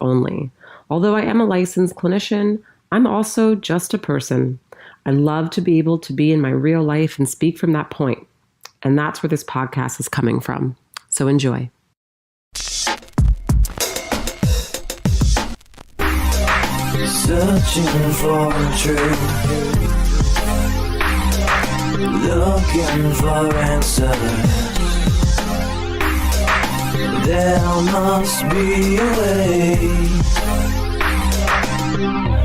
only. Although I am a licensed clinician, I'm also just a person. I love to be able to be in my real life and speak from that point. And that's where this podcast is coming from. So enjoy. Searching for truth, looking for answers. There must be a way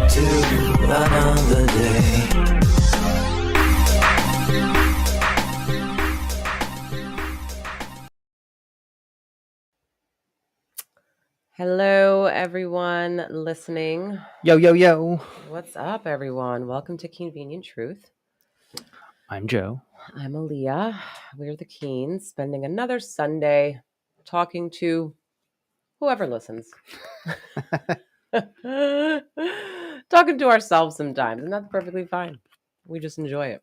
to another day. Hello, everyone listening. Yo, yo, yo. What's up, everyone? Welcome to Keanvenient Truth. I'm Joe. I'm Aaliyah. We're the Keens, spending another Sunday talking to whoever listens. Talking to ourselves sometimes, and that's perfectly fine. We just enjoy it.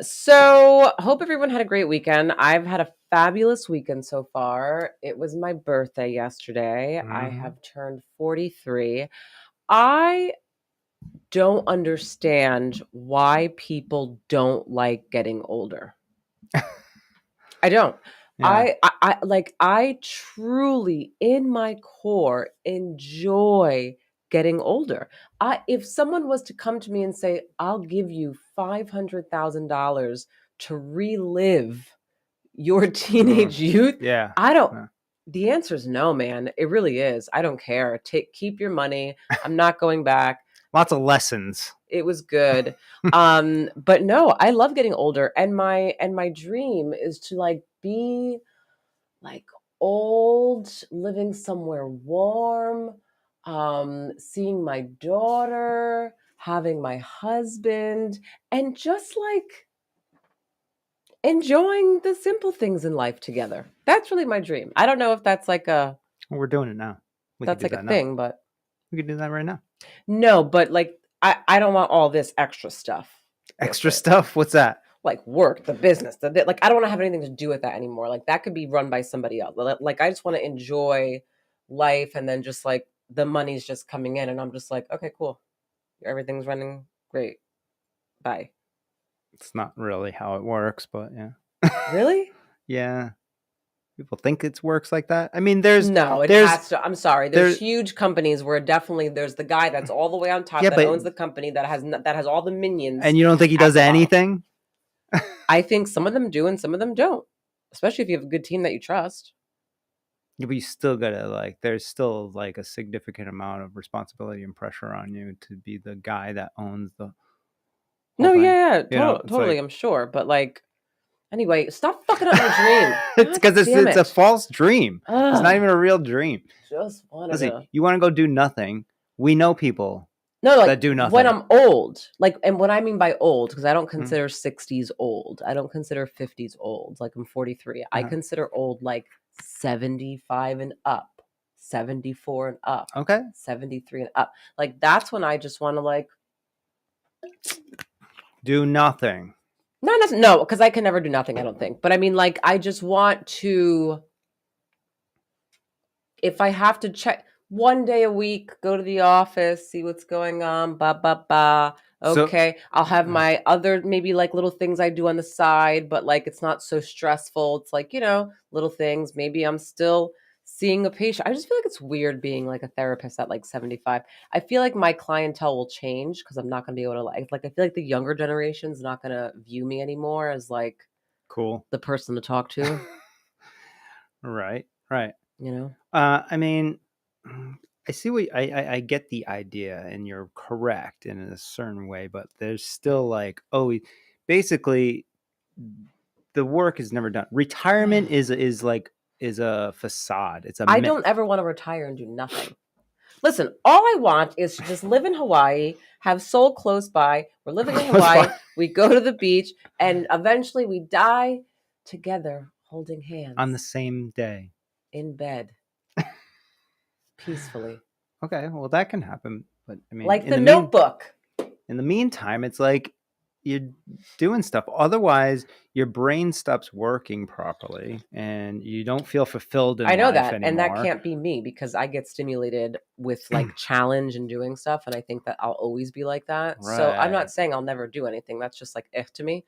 So hope everyone had a great weekend. I've had a fabulous weekend so far. It was my birthday yesterday. I have turned 43. I don't understand why people don't like getting older. I don't. Yeah. I truly in my core enjoy getting older. If someone was to come to me and say, I'll give you $500,000 to relive your teenage youth, Yeah. I don't. Yeah. The answer is no, man. It really is. I don't care. Keep your money. I'm not going back. Lots of lessons. It was good. But no, I love getting older. And my dream is to be like old, living somewhere warm, seeing my daughter, having my husband, and just enjoying the simple things in life together. That's really my dream. I don't know if that's Well, we're doing it now. that's like a thing, but We could do that right now. no, but I don't want all this extra stuff. Extra stuff? What's that? Like work, the business, I don't want to have anything to do with that anymore. Like that could be run by somebody else. Like I just want to enjoy life, and then just the money's just coming in, and I'm just like, okay, cool, everything's running great. Bye. It's not really how it works, but yeah. Really? Yeah. People think it works like that. I mean, has to. I'm sorry. There's huge companies where there's the guy that's all the way on top that owns the company that has all the minions. And you don't think he does anything? I think some of them do and some of them don't, especially if you have a good team that you trust. Yeah, but you still gotta there's still a significant amount of responsibility and pressure on you to be the guy that owns the No, thing. yeah, totally. I'm sure, but anyway, stop fucking up my dream. It's because it's a false dream. Ugh. It's not even a real dream. Just wanted to. You want to go do nothing. We know people. No, that do nothing. When I'm old, and what I mean by old, because I don't consider 60s old. I don't consider 50s old. I'm 43. I consider old 75 and up, 74 and up. Okay. 73 and up. That's when I just want to do nothing. No, because I can never do nothing, I don't think. But I mean, I just want to, if I have to check one day a week, go to the office, see what's going on, okay. So, I'll have my other, maybe little things I do on the side, but it's not so stressful. It's little things. Maybe I'm still seeing a patient. I just feel it's weird being a therapist at 75. I feel my clientele will change because I'm not going to be able to I feel the younger generation's not going to view me anymore as cool, the person to talk to. Right. I mean, I see what I get the idea, and you're correct in a certain way, but there's still basically the work is never done. Retirement is a facade. It's a myth. Don't ever want to retire and do nothing. Listen, all I want is to just live in Hawaii, have Seoul close by. We're living in Hawaii. We go to the beach, and eventually we die together, holding hands on the same day in bed, peacefully. Okay, well that can happen, but I mean, The Notebook. In the meantime, it's you're doing stuff. Otherwise, your brain stops working properly and you don't feel fulfilled in I know life that. And that anymore. can't be me because I get stimulated with like challenge and doing stuff. And I think that I'll always be like that. Right. So I'm not saying I'll never do anything. That's just like to me.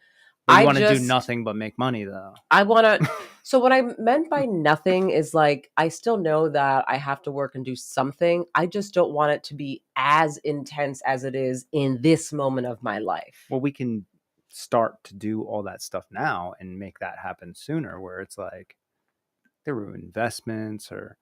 But you want to do nothing but make money though. I want to. So what I meant by nothing is like, I still know that I have to work and do something. I just don't want it to be as intense as it is in this moment of my life. Well, we can start to do all that stuff now and make that happen sooner, where it's like there were investments or,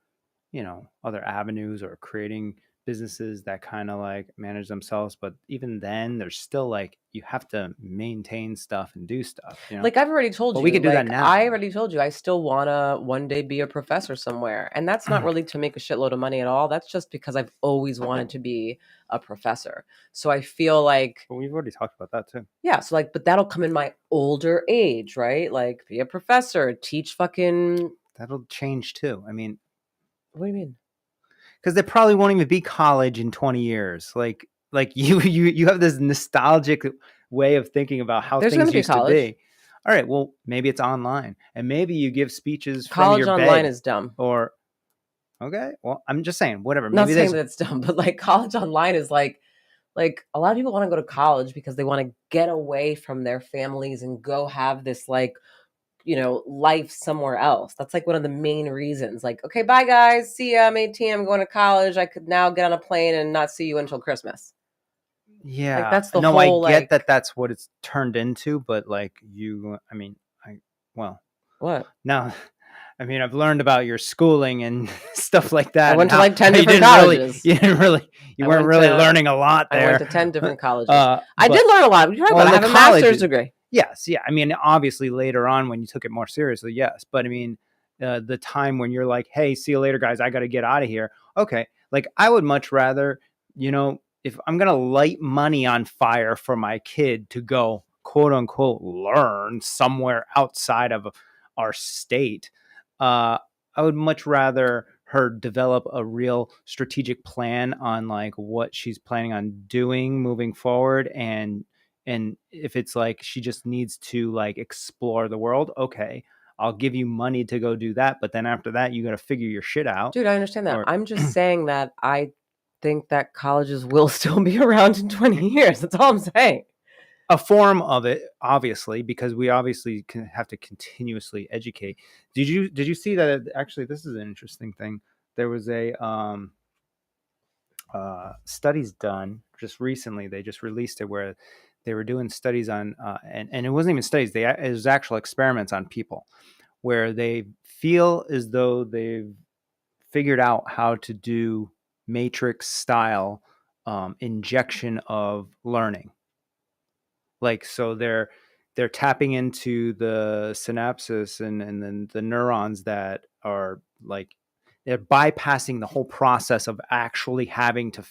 you know, other avenues or creating businesses that kind of like manage themselves. But even then there's still like, you have to maintain stuff and do stuff, you know? Like I've already told you, we could do that now. I already told you, I still want to one day be a professor somewhere. And that's not really to make a shitload of money at all. That's just because I've always wanted to be a professor. So I feel like, well, we've already talked about that too. Yeah. So like, but that'll come in my older age, right? Like be a professor, teach fucking. That'll change too. I mean, what do you mean? Because there probably won't even be college in 20 years. Like you have this nostalgic way of thinking about how things used to be. All right, well, maybe it's online, and maybe you give speeches college from your online bed, is dumb. Or okay, well, I'm just saying, whatever. Not saying that it's dumb, but like college online is like a lot of people want to go to college because they want to get away from their families and go have this like, you know, life somewhere else. That's like one of the main reasons. Like, okay, bye guys. See ya. I'm 18. I'm going to college. I could now get on a plane and not see you until Christmas. Yeah. Like that's the no, whole, I get like, that that's what it's turned into, but like what? Now, I mean, I've learned about your schooling and stuff like that. I went to like 10 different colleges. You weren't really learning a lot there. I went to 10 different colleges. I did learn a lot. I have a master's degree. Yes. Yeah. I mean, obviously later on when you took it more seriously, yes. But I mean, the time when you're like, hey, see you later, guys. I got to get out of here. Okay. Like I would much rather, you know, if I'm going to light money on fire for my kid to go, quote unquote, learn somewhere outside of our state, I would much rather her develop a real strategic plan on like what she's planning on doing moving forward. And if it's like she just needs to like explore the world, okay, I'll give you money to go do that. But then after that, you got to figure your shit out. Dude, I understand that. I'm just saying that I think that colleges will still be around in 20 years. That's all I'm saying. A form of it, obviously, because we obviously have to continuously educate. Did you see that? Actually, this is an interesting thing. There was a studies done just recently. They just released it where they were doing studies on, and it wasn't even studies. It was actual experiments on people where they feel as though they've figured out how to do matrix style injection of learning. Like, so they're tapping into the synapses and then the neurons that are like, they're bypassing the whole process of actually having to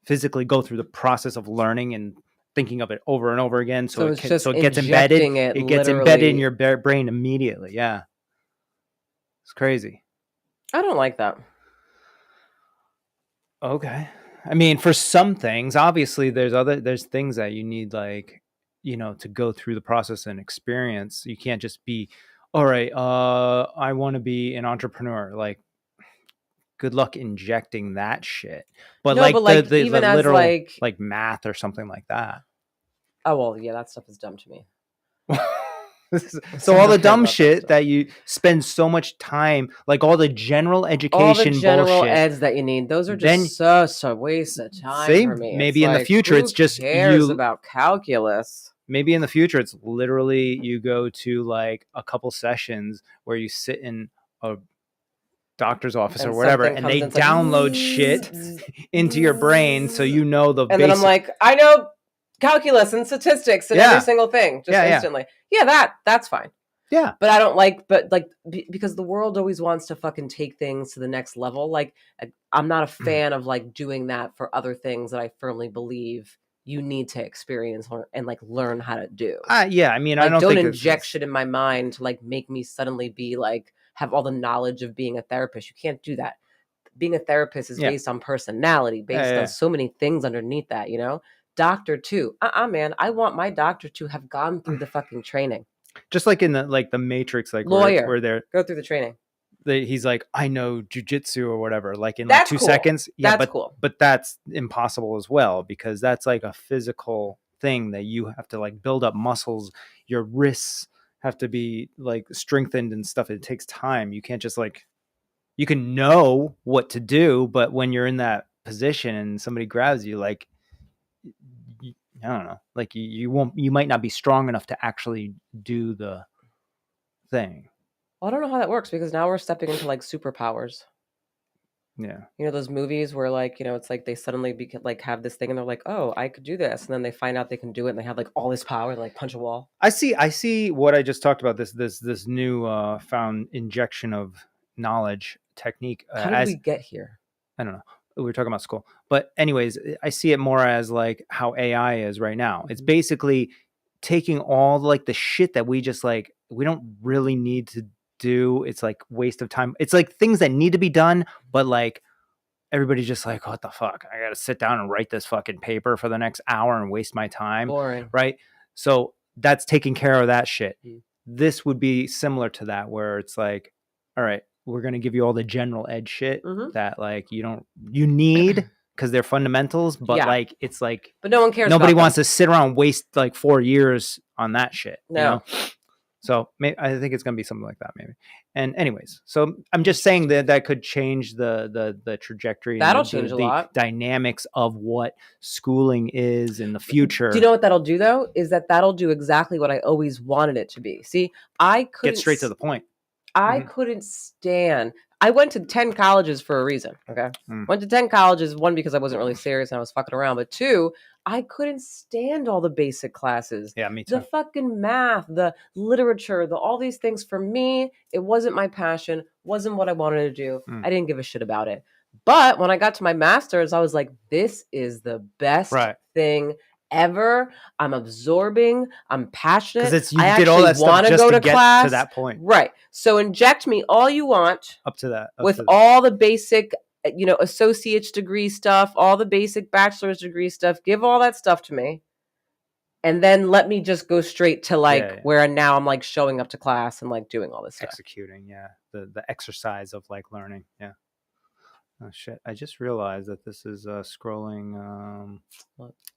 physically go through the process of learning and thinking of it over and over again. So it gets embedded. It gets embedded in your brain immediately. Yeah. It's crazy. I don't like that. Okay. I mean, for some things, obviously there's things that you need, like, you know, to go through the process and experience. You can't just be, all right, I want to be an entrepreneur. Like, good luck injecting that shit. But no, like the even the literal, like math or something like that. Oh, well, yeah, that stuff is dumb to me. So all the dumb shit that you spend so much time, like all the general education, all the general bullshit, eds that you need, those are just such a waste of time for me. Maybe in the future, it's just cares about calculus. Maybe in the future, it's literally you go to like a couple sessions where you sit in a doctor's office or whatever, and they download shit into your brain, so you know the. And then I'm like, I know calculus and statistics and every single thing just instantly. Yeah, that's fine. Yeah. But I don't like, because the world always wants to fucking take things to the next level. Like, I'm not a fan of like doing that for other things that I firmly believe you need to experience and like learn how to do. Yeah. I mean, like, I don't inject shit in my mind to like make me suddenly be like, have all the knowledge of being a therapist. You can't do that. Being a therapist is based on personality, based on so many things underneath that, you know? doctor too. Man, I want my doctor to have gone through the fucking training. Just like in the Matrix, like lawyer, where they're go through the training. He's like, I know jujitsu or whatever, like in That's like 2 cool. seconds. Yeah, that's cool. But that's impossible as well, because that's like a physical thing that you have to like build up muscles. Your wrists have to be like strengthened and stuff. It takes time. You can't just like, you can know what to do, but when you're in that position and somebody grabs you, like, I don't know, like you might not be strong enough to actually do the thing. Well, I don't know how that works, because now we're stepping into like superpowers. Yeah. You know, those movies where like, you know, it's like they suddenly like have this thing and they're like, oh, I could do this. And then they find out they can do it and they have like all this power, like punch a wall. I see what I just talked about, this new found injection of knowledge technique. How did we get here? I don't know. We were talking about school. But anyways, I see it more as like how AI is right now. It's basically taking all like the shit that we just like, we don't really need to do. It's like waste of time. It's like things that need to be done, but like everybody's just like, what the fuck? I got to sit down and write this fucking paper for the next hour and waste my time. Boring. Right? So that's taking care of that shit. This would be similar to that, where it's like, all right, we're going to give you all the general ed shit that like you need because they're fundamentals, but like, it's like, but no one cares. Nobody wants to sit around and waste like 4 years on that shit. No. You know? So I think it's going to be something like that, maybe. And anyways, so I'm just saying that could change the trajectory. That'll change a lot. Dynamics of what schooling is in the future. Do you know what that'll do though? Is that'll do exactly what I always wanted it to be. See, I couldn't get straight to the point. I couldn't stand. I went to 10 colleges for a reason. Okay. Went to 10 colleges, one, because I wasn't really serious and I was fucking around, but two, I couldn't stand all the basic classes. Yeah, me too. The fucking math, the literature, all these things. For me, it wasn't my passion, wasn't what I wanted to do. I didn't give a shit about it. But when I got to my master's, I was like, this is the best thing ever. I'm absorbing. I'm passionate. Because I did all that stuff just to get class. To that point. Right. So inject me all you want. Up to that. With all the basic, you know, associate's degree stuff, all the basic bachelor's degree stuff. Give all that stuff to me. And then let me just go straight to like where now I'm like showing up to class and like doing all this stuff. Executing. Yeah. The exercise of like learning. Yeah. Oh shit! I just realized that this is scrolling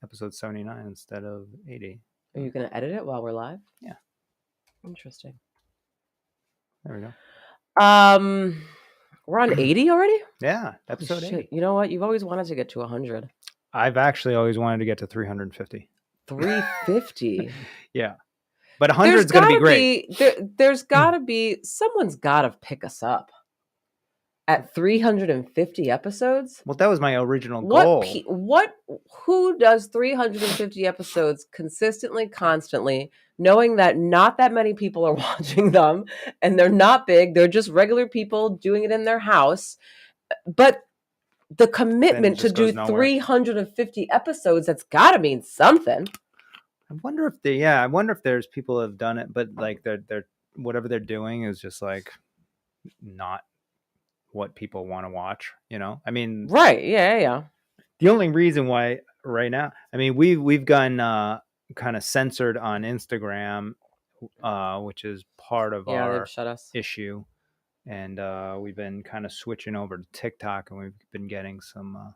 episode 79 instead of 80. Are you going to edit it while we're live? Yeah. Interesting. There we go. We're on 80 already? Yeah, episode 80. You know what? You've always wanted to get to 100. I've actually always wanted to get to 350. 350? Yeah. But 100 is going to be great. There's got to be, someone's got to pick us up. At 350 episodes? Well, that was my original goal. Who does 350 episodes consistently, constantly, knowing that not that many people are watching them and they're not big, they're just regular people doing it in their house. But the commitment to do 350 episodes, that's got to mean something. I wonder if there's people who have done it, but like they're whatever they're doing is just like not what people want to watch, you know? I mean, right. Yeah. The only reason why right now, I mean, we've gotten kind of censored on Instagram, which is part of our shut us. issue. And we've been kind of switching over to TikTok, and we've been getting some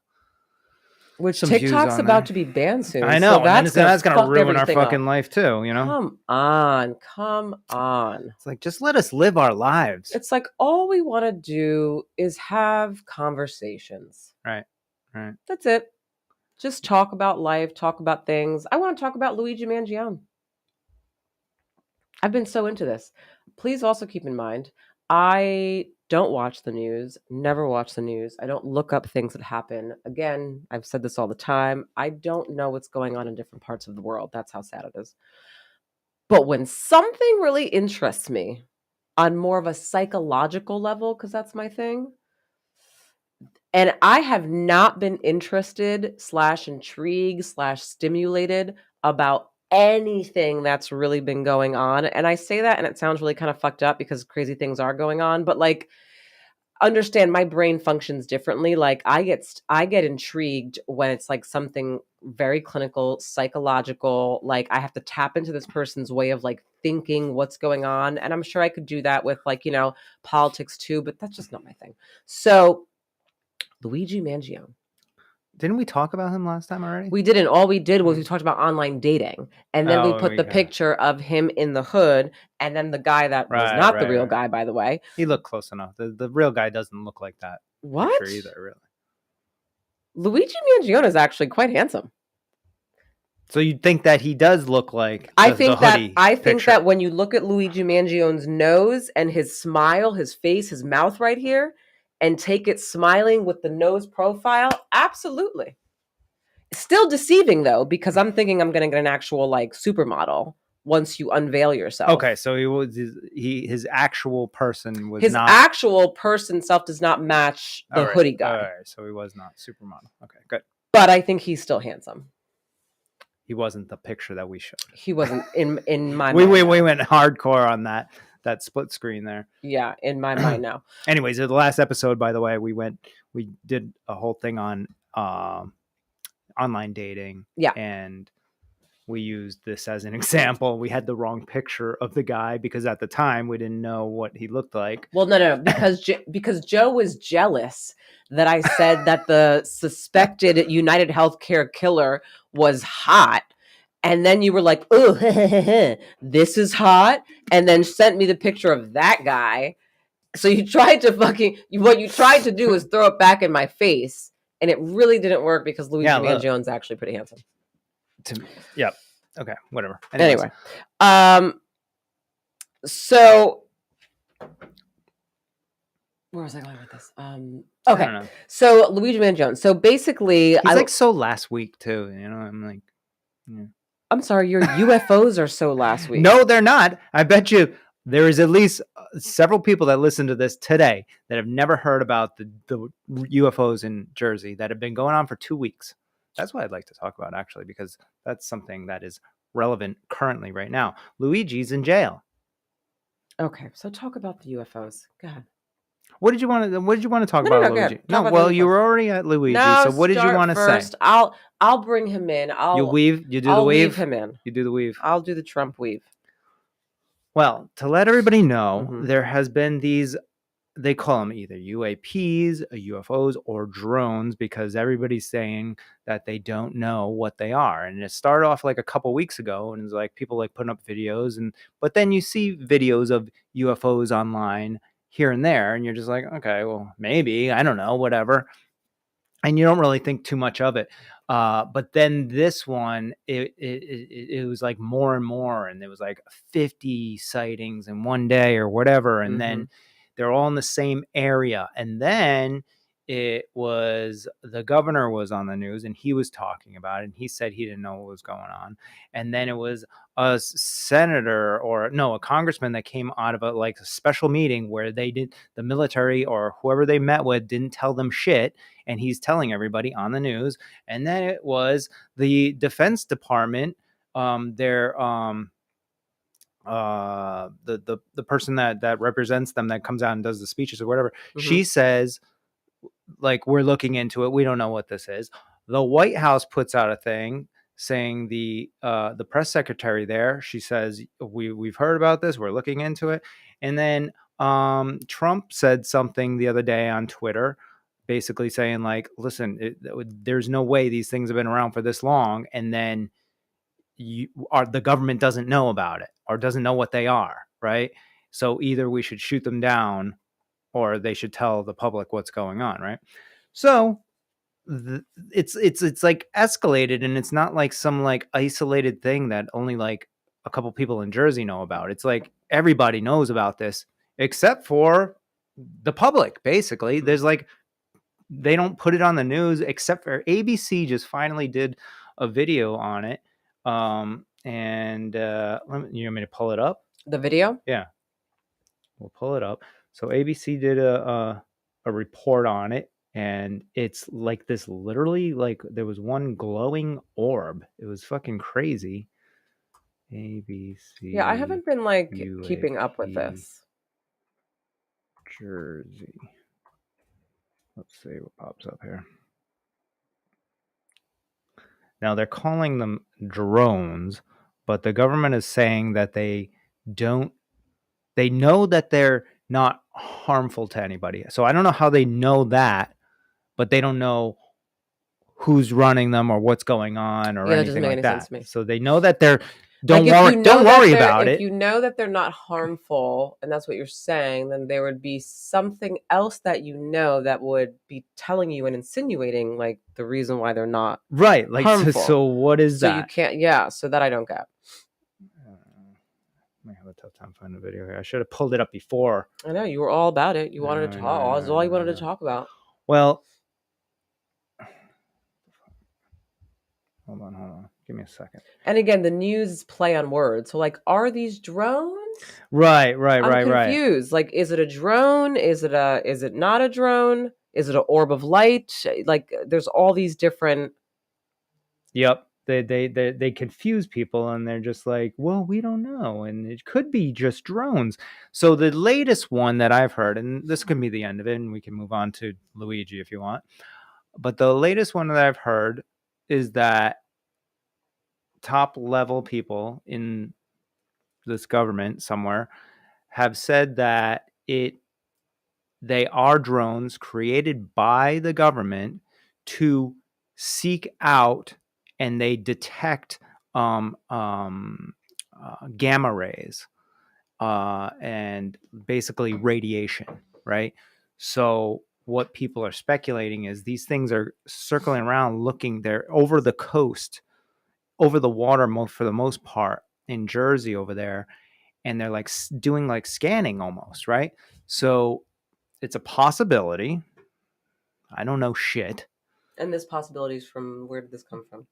TikTok's about to be banned soon. I know. So that's going to ruin our fucking life too, you know? Come on. It's like, just let us live our lives. It's like, all we want to do is have conversations. Right. That's it. Just talk about life, talk about things. I want to talk about Luigi Mangione. I've been so into this. Please also keep in mind, I don't watch the news, never watch the news. I don't look up things that happen. Again, I've said this all the time. I don't know what's going on in different parts of the world. That's how sad it is. But when something really interests me on more of a psychological level, because that's my thing, and I have not been interested / intrigued / stimulated about anything that's really been going on. And I say that and it sounds really kind of fucked up because crazy things are going on, but like, understand my brain functions differently. Like I get intrigued when it's like something very clinical, psychological. Like I have to tap into this person's way of like thinking what's going on. And I'm sure I could do that with like, politics too, but that's just not my thing. So Luigi Mangione. Didn't we talk about him last time already? We didn't. All we did was we talked about online dating. And then we put the okay. picture of him in the hood and then the guy that was not the real guy, by the way. He looked close enough. The real guy doesn't look like that picture either, really. Luigi Mangione is actually quite handsome. So you'd think that he does look like I think that when you look at Luigi Mangione's nose and his smile, his face, his mouth right here, and take it smiling with the nose profile, absolutely. Still deceiving though, because I'm thinking I'm going to get an actual like supermodel once you unveil yourself. Okay, so his actual person was his not... actual person self does not match the hoodie guy. All right, so he was not supermodel. Okay, good. But I think he's still handsome. He wasn't the picture that we showed. He wasn't in my we mind. We went hardcore on that split screen there. Yeah, in my mind now. Anyways, the last episode, by the way, we did a whole thing on online dating. Yeah. And we used this as an example. We had the wrong picture of the guy because at the time we didn't know what he looked like. Well, no, because Joe was jealous that I said that the suspected United Healthcare killer was hot. And then you were like, oh, this is hot. And then sent me the picture of that guy. So you tried to what you tried to do was throw it back in my face. And it really didn't work because Luigi Mangione's actually pretty handsome. Yeah. Okay. Whatever. Anyway. So where was I going with this? Okay. So Luigi Mangione. So basically, he's like so last week too. I'm like, yeah. I'm sorry, your UFOs are so last week. No, they're not. I bet you there is at least several people that listen to this today that have never heard about the UFOs in Jersey that have been going on for 2 weeks. That's what I'd like to talk about, actually, because that's something that is relevant currently right now. Luigi's in jail. Okay, so talk about the UFOs. Go ahead. What did you want to talk about, Luigi? You were already at Luigi. No, so what did you want to say? I'll bring him in. You weave. You do the weave. Weave him in. You do the weave. I'll do the Trump weave. Well, to let everybody know, there has been these. They call them either UAPs, UFOs, or drones because everybody's saying that they don't know what they are. And it started off like a couple weeks ago, and it's like people like putting up videos, but then you see videos of UFOs online here and there, and you're just like, okay, well, maybe, I don't know, whatever. And you don't really think too much of it. But then this one, it was like more and more, and there was like 50 sightings in one day or whatever. And then they're all in the same area. And then it was the governor was on the news and he was talking about it. And he said he didn't know what was going on. And then it was a senator a congressman that came out of a special meeting where the military or whoever they met with didn't tell them shit. And he's telling everybody on the news. And then it was the Defense Department, the person that represents them that comes out and does the speeches or whatever, she says, like, we're looking into it. We don't know what this is. The White House puts out a thing saying the press secretary there, she says, we've heard about this. We're looking into it. And then Trump said something the other day on Twitter, basically saying like, listen, there's no way these things have been around for this long. And then the government doesn't know about it or doesn't know what they are, right? So either we should shoot them down or they should tell the public what's going on, right? So it's like escalated, and it's not like some like isolated thing that only like a couple people in Jersey know about. It's like everybody knows about this except for the public, basically. There's like, they don't put it on the news except for ABC just finally did a video on it. And you want me to pull it up? The video? Yeah, we'll pull it up. So ABC did a report on it, and it's like this, literally, like there was one glowing orb. It was fucking crazy. ABC. Yeah, I haven't been like keeping up with this. Jersey. Let's see what pops up here. Now they're calling them drones, but the government is saying that they know that they're not harmful to anybody. So I don't know how they know that, but they don't know who's running them or what's going on or that doesn't anything make like any sense that. to me. So they know that they're Like don't worry about it. If you know that they're not harmful, and that's what you're saying, then there would be something else that you know that would be telling you and insinuating like the reason why they're not Right. Like harmful. so what is So that? you can't. So that I don't get. I have a tough time finding a video here. I should have pulled it up before. I know you were all about it. You wanted to talk. That's all you wanted to talk about. Well, hold on. Give me a second. And again, the news play on words. So like, are these drones? Right. I'm confused. Like, is it a drone? Is it not a drone? Is it an orb of light? Like, there's all these different. Yep. They confuse people and they're just like, well, we don't know. And it could be just drones. So the latest one that I've heard, and this could be the end of it, and we can move on to Luigi if you want. But the latest one that I've heard is that top level people in this government somewhere have said that they are drones created by the government to seek out, and they detect gamma rays and basically radiation, right? So what people are speculating is these things are circling around looking, they're over the coast, over the water for the most part in Jersey over there, and they're like doing like scanning almost, right? So it's a possibility. I don't know shit. And this possibility is from, where did this come from?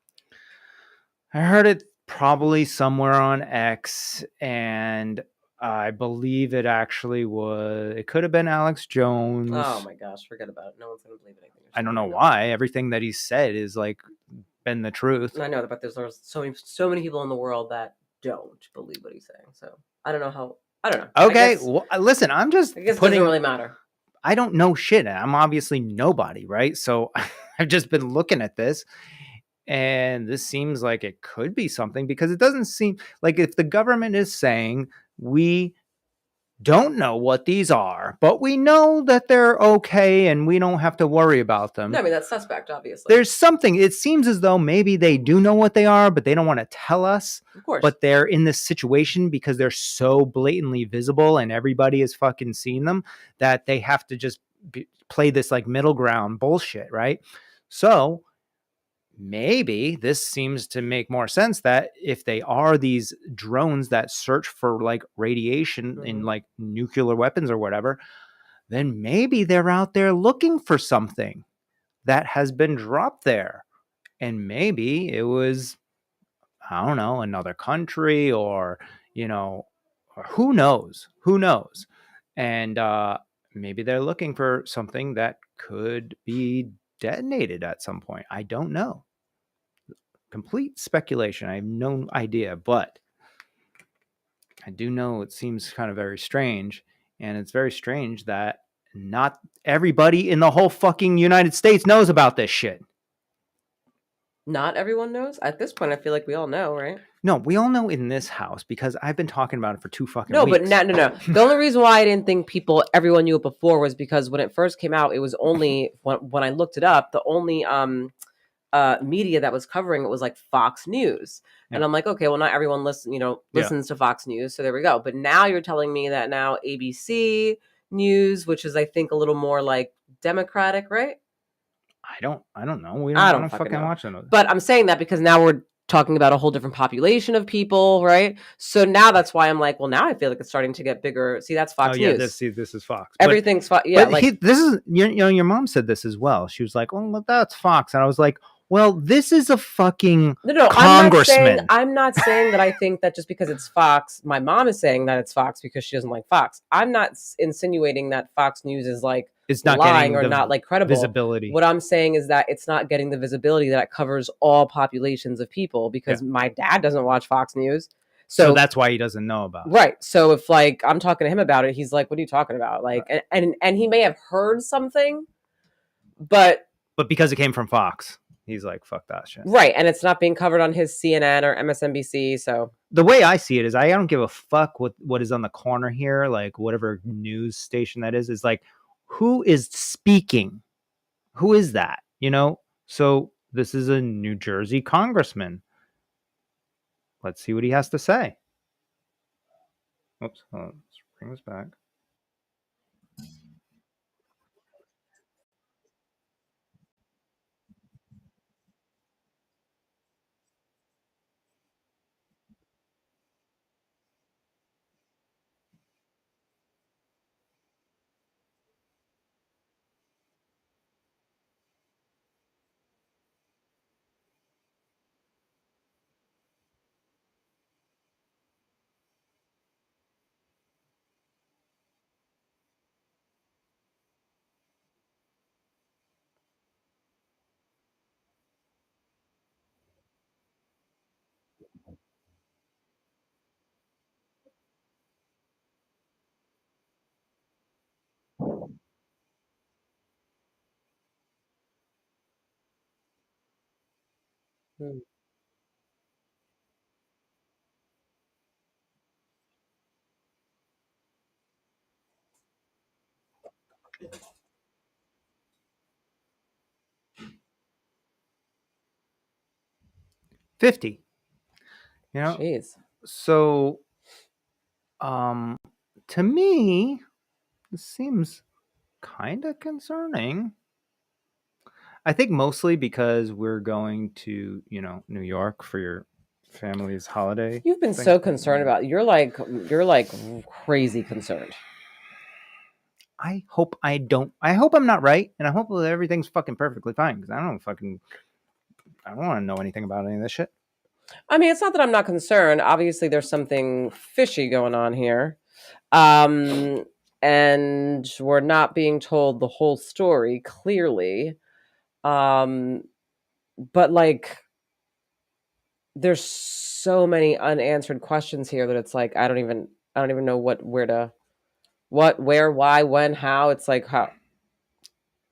I heard it probably somewhere on X, and I believe it actually was. It could have been Alex Jones. Oh my gosh, forget about it. No one's gonna believe anything. I don't know why. Everything that he said is like been the truth. I know, but there's so many people in the world that don't believe what he's saying. So I don't know how. I don't know. Okay, well, listen, I'm just. I guess it doesn't really matter. I don't know shit. I'm obviously nobody, right? So I've just been looking at this, and this seems like it could be something, because it doesn't seem like, if the government is saying we don't know what these are, but we know that they're okay and we don't have to worry about them. No, I mean, that's suspect, obviously. There's something. It seems as though maybe they do know what they are, but they don't want to tell us. Of course. But they're in this situation because they're so blatantly visible and everybody has fucking seen them, that they have to just play this like middle ground bullshit, right? So maybe this seems to make more sense, that if they are these drones that search for like radiation in like nuclear weapons or whatever, then maybe they're out there looking for something that has been dropped there. And maybe it was, I don't know, another country, or, or who knows? And maybe they're looking for something that could be detonated at some point. I don't know. Complete speculation. I have no idea, but I do know it seems kind of very strange. And it's very strange that not everybody in the whole fucking United States knows about this shit. Not everyone knows? At this point, I feel like we all know, right? No, we all know in this house, because I've been talking about it for 2 fucking weeks. But no. The only reason why I didn't think everyone knew it before was because when it first came out, it was only, when I looked it up, the only media that was covering it was like Fox News. Yeah. And I'm like, okay, well, not everyone listens to Fox News, so there we go. But now you're telling me that now ABC News, which is I think a little more like Democratic, right? I don't know. I don't fucking watch them. But I'm saying that because now we're talking about a whole different population of people, right? So now that's why I'm like, well, now I feel like it's starting to get bigger. See, that's Fox News. This is Fox. Everything's Fox. Yeah, but this is, your mom said this as well. She was like, well, that's Fox. And I was like, well, this is a fucking congressman. I'm not saying that I think that just because it's Fox, my mom is saying that it's Fox because she doesn't like Fox. I'm not insinuating that Fox News is like it's not lying or not like credible visibility. What I'm saying is that it's not getting the visibility that it covers all populations of people, because my dad doesn't watch Fox News. So that's why he doesn't know about it. Right. So if like I'm talking to him about it, he's like, what are you talking about? Like, and he may have heard something, but because it came from Fox. he's like, fuck that shit. Right, and it's not being covered on his CNN or MSNBC, so... The way I see it is I don't give a fuck what is on the corner here, like whatever news station that is like, who is speaking? Who is that? You know? So this is a New Jersey congressman. Let's see what he has to say. Oops, let's bring this back. Hmm. $50. You know? Jeez. So to me, this seems kind of concerning. I think mostly because we're going to, New York for your family's holiday. You've been so concerned about it. You're like crazy concerned. I hope I'm not right, and I hope that everything's fucking perfectly fine, because I don't want to know anything about any of this shit. I mean, it's not that I'm not concerned. Obviously, there's something fishy going on here. And we're not being told the whole story clearly. But like, there's so many unanswered questions here that it's like I don't even know what, where, why, when, how. It's like, how.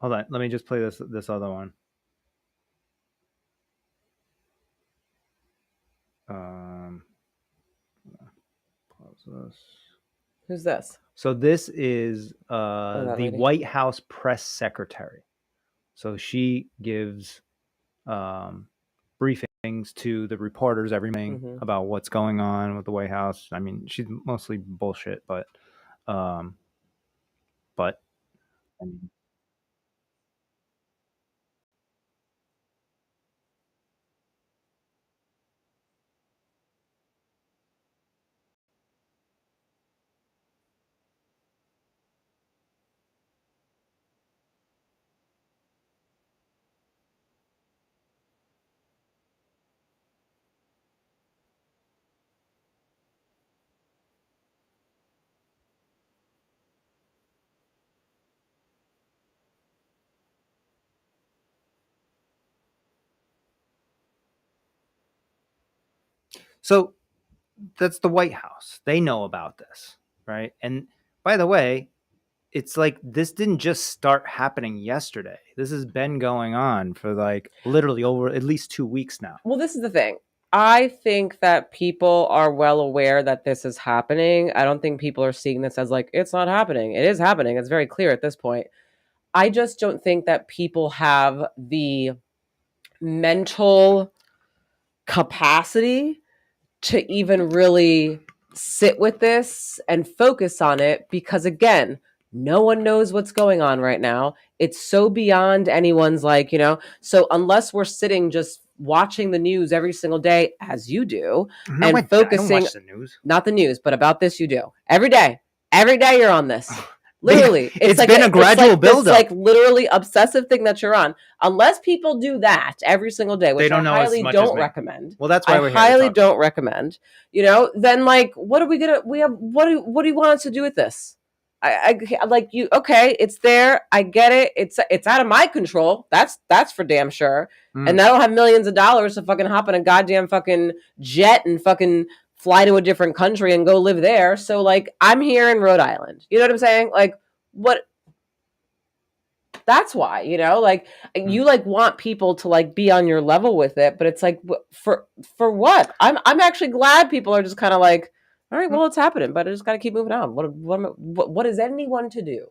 Hold on, let me just play this other one. Pause this. Who's this? So this is the lady. White House press secretary. So she gives briefings to the reporters every morning about what's going on with the White House. I mean, she's mostly bullshit, but I mean, so that's the White House. They know about this, right? And by the way, it's like this didn't just start happening yesterday. This has been going on for like literally over at least 2 weeks now. Well, this is the thing. I think that people are well aware that this is happening. I don't think people are seeing this as like, it's not happening. It is happening. It's very clear at this point. I just don't think that people have the mental capacity to even really sit with this and focus on it, because again, no one knows what's going on right now. It's so beyond anyone's so unless we're sitting just watching the news every single day as you do, No, and focusing, I don't watch the news. Not the news, but about this you do every day you're on this. Literally, it's like been a gradual buildup. It's like literally obsessive thing that you're on. Unless people do that every single day, which I highly don't recommend. Well, that's why I highly don't recommend. Then like, what are we gonna? What do you want us to do with this? I like you. Okay, it's there. I get it. It's out of my control. That's for damn sure. And I don't have millions of dollars to fucking hop in a goddamn fucking jet and fucking fly to a different country and go live there. So like, I'm here in Rhode Island. You know what I'm saying? Like, what? That's why, like you like want people to like be on your level with it, but it's like for what? I'm actually glad people are just kind of like, all right, well, it's happening, but I just got to keep moving on. What is anyone to do?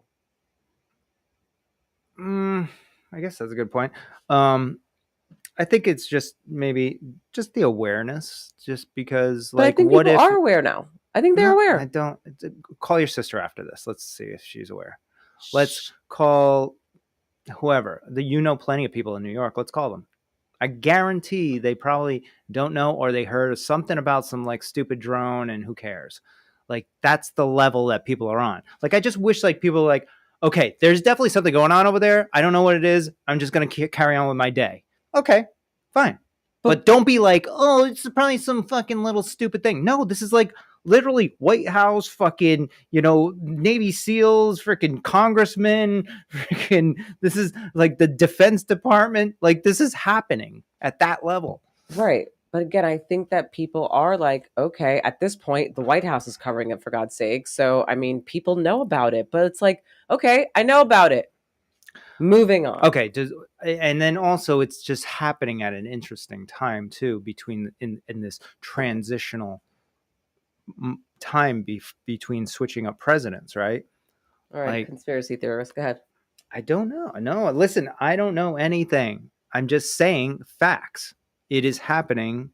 I guess that's a good point. I think it's just maybe just the awareness, just because, but I think what people if are aware now. I think they're aware. I don't. Call your sister after this. Let's see if she's aware. Let's call whoever. Plenty of people in New York. Let's call them. I guarantee they probably don't know, or they heard something about some like stupid drone and who cares. Like that's the level that people are on. Like I just wish like people were like, okay, there's definitely something going on over there. I don't know what it is. I'm just going to carry on with my day. Okay, fine. But don't be like, oh, it's probably some fucking little stupid thing. No, this is like literally White House, fucking, Navy SEALs, freaking congressmen, freaking, this is like the Defense Department. Like this is happening at that level. Right. But again, I think that people are like, okay, at this point, the White House is covering it for God's sake. So, I mean, people know about it, but it's like, okay, I know about it. Moving on. Okay. And then also it's just happening at an interesting time too, in this transitional time between switching up presidents, right? All right, like, conspiracy theorist, go ahead. I don't know. No, listen, I don't know anything. I'm just saying facts. It is happening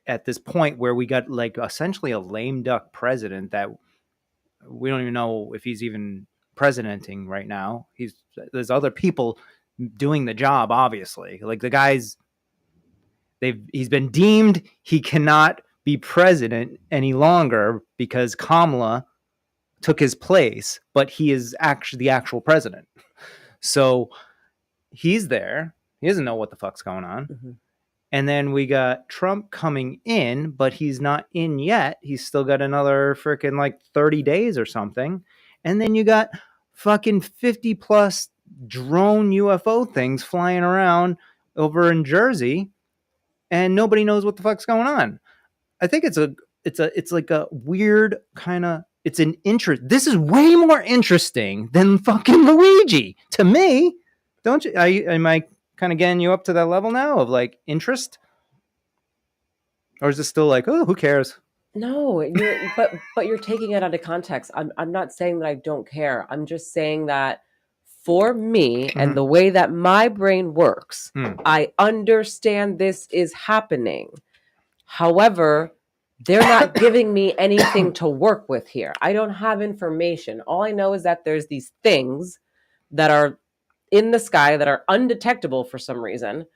at this point where we got like essentially a lame duck president that we don't even know if he's even presidenting right now. There's other people doing the job, obviously. Like the guy's he's been deemed he cannot be president any longer because Kamala took his place, but he is actually the actual president. So he's there. He doesn't know what the fuck's going on. Mm-hmm. And then we got Trump coming in, but he's not in yet. He's still got another freaking like 30 days or something. And then you got fucking 50 plus drone UFO things flying around over in Jersey, and nobody knows what the fuck's going on. I think it's like a weird kind of, it's an interest. This is way more interesting than fucking Luigi to me. Don't you? Am I kind of getting you up to that level now of like interest? Or is it still like, oh, who cares? No, but you're taking it out of context. I'm not saying that I don't care. I'm just saying that for me and the way that my brain works, I understand this is happening. However, they're not giving me anything to work with here. I don't have information. All I know is that there's these things that are in the sky that are undetectable for some reason.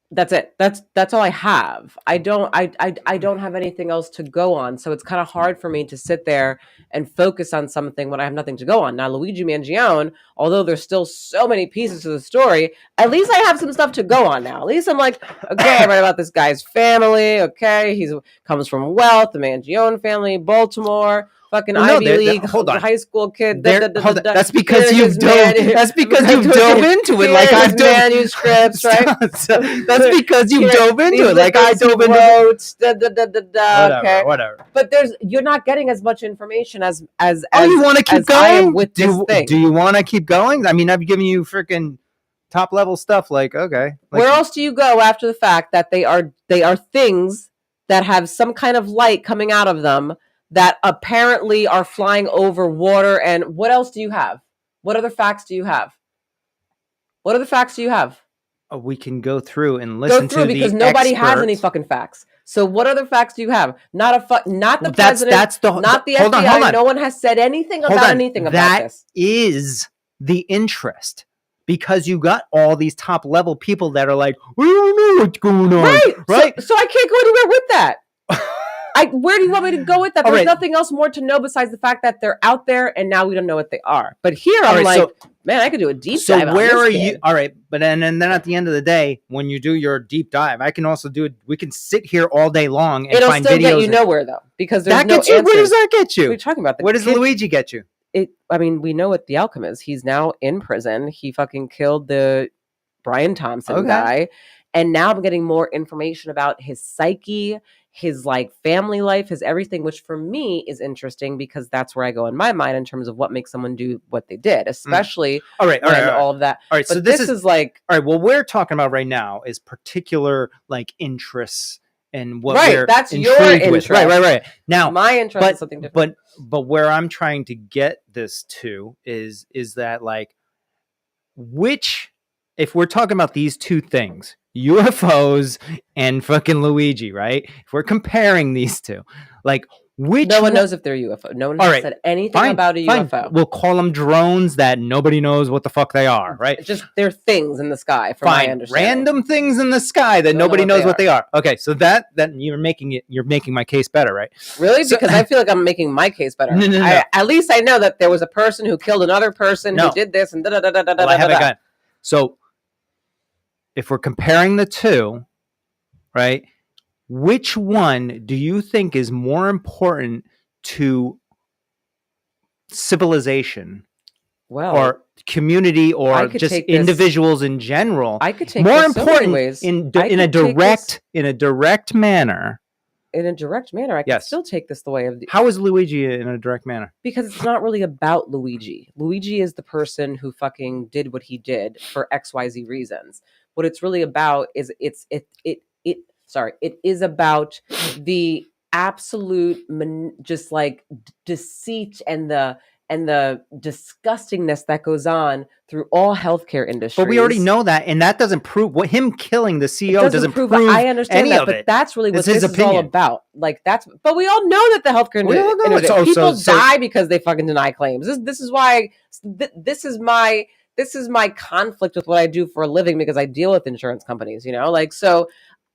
That's it. That's all I have. I don't have anything else to go on. So it's kind of hard for me to sit there and focus on something when I have nothing to go on. Now, Luigi Mangione, although there's still so many pieces to the story, at least I have some stuff to go on now. At least I'm like, okay, I read about this guy's family. Okay, he comes from wealth, the Mangione family, Baltimore. Fucking Ivy League high school kid. That's because you've dove. That's because you've dove into it. Like I've dove manuscripts, right? That's because you dove into it. Like I dove into it. Whatever. But you're not getting as much information as you want to keep going with this thing. Do you want to keep going? I mean, I've given you freaking top level stuff. Like okay, where else do you go after the fact that they are things that have some kind of light coming out of them that apparently are flying over water? And what else do you have? What other facts do you have? What other facts do you have? We can go through and listen to because nobody has any fucking facts. So what other facts do you have? Not the president, not the FBI. Hold on. No one has said anything about anything about this. That is the interest. Because you got all these top level people that are like, we don't know what's going on. Right? So I can't go anywhere with that. Where do you want me to go with that? There's nothing else more to know besides the fact that they're out there and now we don't know what they are. But here I'm man, I could do a deep dive. So where are you? All right. But then at the end of the day, when you do your deep dive, I can also do it. We can sit here all day long and find videos. It'll still get you nowhere though, because there's no answers. Where does that get you? What are you talking about? Where does Luigi get you? I mean, we know what the outcome is. He's now in prison. He fucking killed the Brian Thompson guy. And now I'm getting more information about his psyche, his like family life, his everything, which for me is interesting because that's where I go in my mind in terms of what makes someone do what they did, especially all right. all of that. All right, but so this is like, all right, what we're talking about right now is particular like interests and what right, we're that's your intrigued with. interest. Right. Now, my interest is something different. But where I'm trying to get this to is that like if we're talking about these two things, UFOs and fucking Luigi, right? If we're comparing these two, like no one knows if they're UFO. No one has said anything about a UFO. We'll call them drones that nobody knows what the fuck they are, right? Just they're things in the sky, from my understanding. Random things in the sky that nobody knows what they are. Okay, so that you're making my case better, right? Really? Because I feel like I'm making my case better. No. At least I know that there was a person who killed another person who did this and da da da da da. I haven't got. So if we're comparing the two, right? Which one do you think is more important to civilization, or community, or just individuals in general? I could take more this important so many ways. in a direct manner. In a direct manner, I can still take this the way of. How is Luigi in a direct manner? Because it's not really about Luigi. Luigi is the person who fucking did what he did for XYZ reasons. What it's really about is it is about the absolute just like deceit and the disgustingness that goes on through all healthcare industries. But we already know that, and that doesn't prove what him killing the CEO doesn't prove. I understand that, but that's really what this is all about. Like but we all know that the healthcare industry, people die because they fucking deny claims. This is why this is my conflict with what I do for a living, because I deal with insurance companies, like, so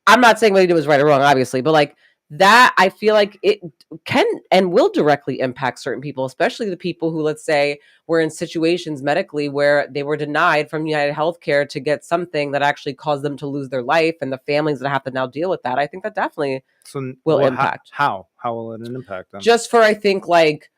I'm not saying what he did was right or wrong, obviously, but like that, I feel like it can and will directly impact certain people, especially the people who, let's say, were in situations medically where they were denied from United Healthcare to get something that actually caused them to lose their life, and the families that have to now deal with that. I think that definitely will impact. How will it impact them? Just for, I think, like,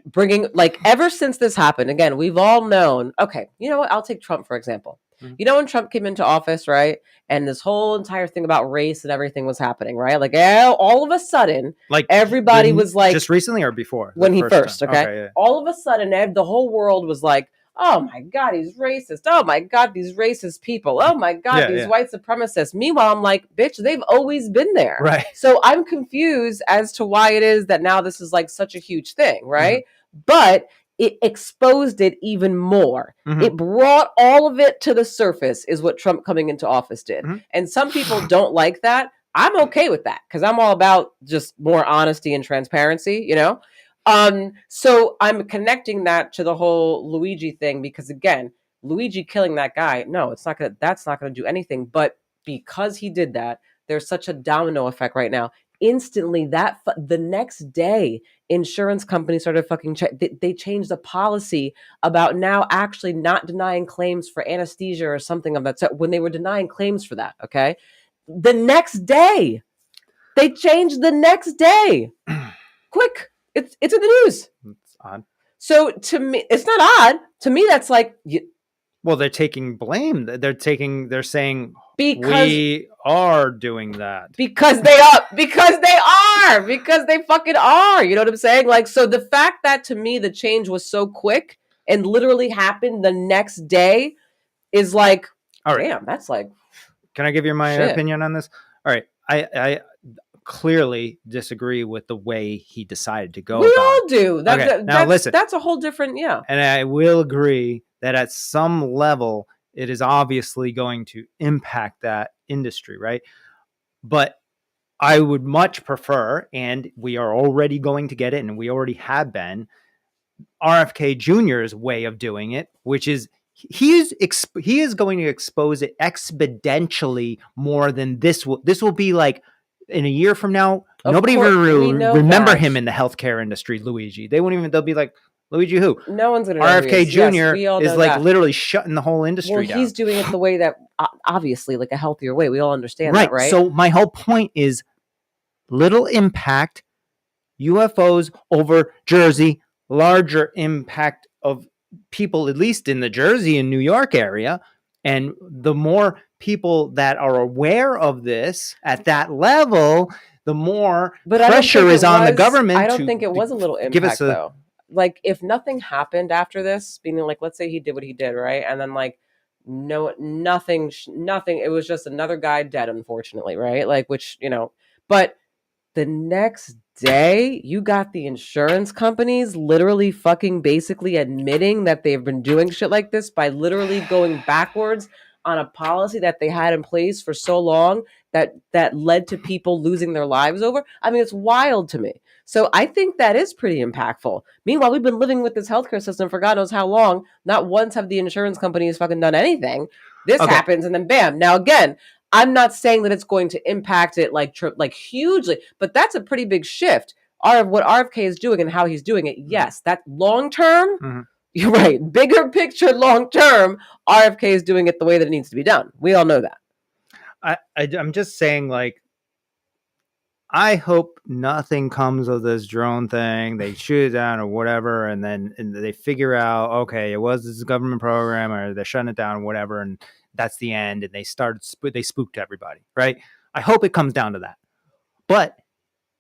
bringing, like, ever since this happened, again, we've all known, okay, you know what, I'll take Trump for example. When Trump came into office, right, and this whole entire thing about race and everything was happening, right, like all of a sudden, like everybody was like, just recently or before when he first okay, all of a sudden the whole world was like, oh my God, he's racist. Oh my God, these racist people. Oh my God, these white supremacists. Meanwhile, I'm like, bitch, they've always been there. Right. So I'm confused as to why it is that now this is like such a huge thing, right? But it exposed it even more. It brought all of it to the surface, is what Trump coming into office did. And some people don't like that. I'm okay with that, because I'm all about just more honesty and transparency, So I'm connecting that to the whole Luigi thing, because again, Luigi killing that guy, that's not gonna do anything. But because he did that, there's such a domino effect right now. Instantly, the next day, insurance companies started fucking they changed the policy about now actually not denying claims for anesthesia or something of that. So when they were denying claims for that, okay, the next day they changed. The next day, quick, it's in the news. It's odd. So to me, it's not odd. To me, that's like, well, they're taking blame. They're saying, because we are doing that. Because they fucking are. You know what I'm saying? Like, so the fact that, to me, the change was so quick and literally happened the next day is like, damn, that's like, can I give you my opinion on this? All right. I clearly disagree with the way he decided to go. We all do. Now listen. That's a whole different, And I will agree that at some level, it is obviously going to impact that industry, right? But I would much prefer, and we are already going to get it, and we already have been, RFK Jr.'s way of doing it, which is he is going to expose it exponentially more than this will. This will be like, in a year from now, nobody will remember him in the healthcare industry, Luigi. They won't even, they'll be like, Luigi who? No one's going to know. RFK Jr. is like literally shutting the whole industry down. He's doing it the way that, obviously, like a healthier way. We all understand that, right? So my whole point is little impact, UFOs over Jersey, larger impact of people, at least in the Jersey and New York area. And the more people that are aware of this at that level, the more pressure is on the government. I don't think it was a little impact though. Like if nothing happened after this, meaning like let's say he did what he did, right, and then like nothing. It was just another guy dead, unfortunately, right? Like which but the next day, you got the insurance companies literally fucking basically admitting that they've been doing shit like this by literally going backwards on a policy that they had in place for so long that led to people losing their lives over. I mean, it's wild to me. So I think that is pretty impactful. Meanwhile, we've been living with this healthcare system for God knows how long. Not once have the insurance companies fucking done anything. This happens and then bam. Now again, I'm not saying that it's going to impact it like hugely, but that's a pretty big shift. What RFK is doing and how he's doing it, yes, that long term, you're right. Bigger picture, long term, RFK is doing it the way that it needs to be done. We all know that. I'm just saying, like, I hope nothing comes of this drone thing. They shoot it down or whatever, and then they figure out, okay, it was this government program, or they're shutting it down, or whatever, and that's the end. And they spooked everybody, right? I hope it comes down to that. But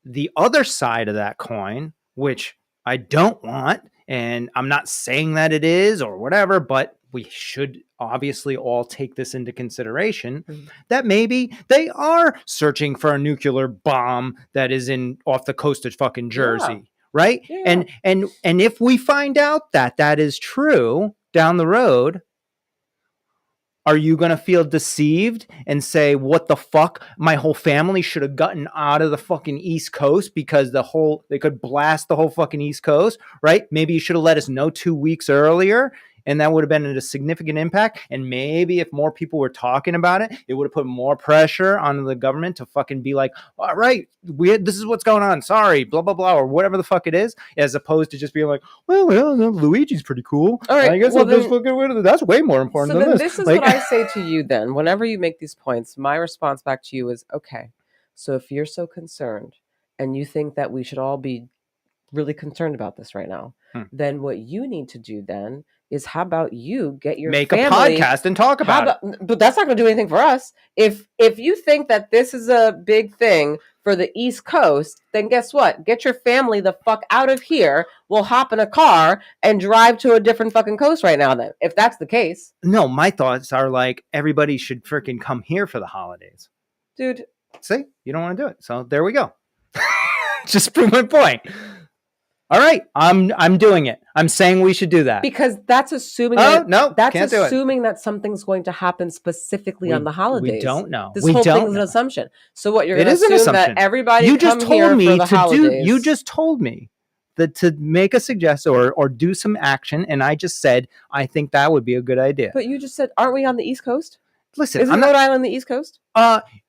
the other side of that coin, which I don't want, and I'm not saying that it is or whatever, but we should obviously all take this into consideration, that maybe they are searching for a nuclear bomb that is off the coast of fucking Jersey, right? Yeah. And if we find out that that is true down the road, are you going to feel deceived and say, what the fuck? My whole family should have gotten out of the fucking East Coast because they could blast the whole fucking East Coast, right? Maybe you should have let us know 2 weeks earlier, and that would have been a significant impact. And maybe if more people were talking about it, it would have put more pressure on the government to fucking be like, all right, this is what's going on. Sorry, blah, blah, blah, or whatever the fuck it is, as opposed to just being like, well, Luigi's pretty cool. All right, I guess that's way more important than this. This is what I say to you then. Whenever you make these points, my response back to you is, okay, so if you're so concerned and you think that we should all be really concerned about this right now, then what you need to do then is how about you get your make family, a podcast and talk about it. But that's not going to do anything for us. If you think that this is a big thing for the East Coast, then guess what? Get your family the fuck out of here. We'll hop in a car and drive to a different fucking coast right now then, if that's the case. No, my thoughts are like, everybody should freaking come here for the holidays. Dude. See? You don't want to do it. So there we go. Just prove my point. All right, I'm doing it. I'm saying we should do that. Because that's assuming that something's going to happen specifically on the holidays. We don't know. This whole thing is an assumption. So what you're going to assume that everybody you just come told here me for the to holidays. You just told me that to make a suggestion or do some action, and I just said I think that would be a good idea. But you just said, aren't we on the East Coast? Listen, isn't Rhode Island the East Coast?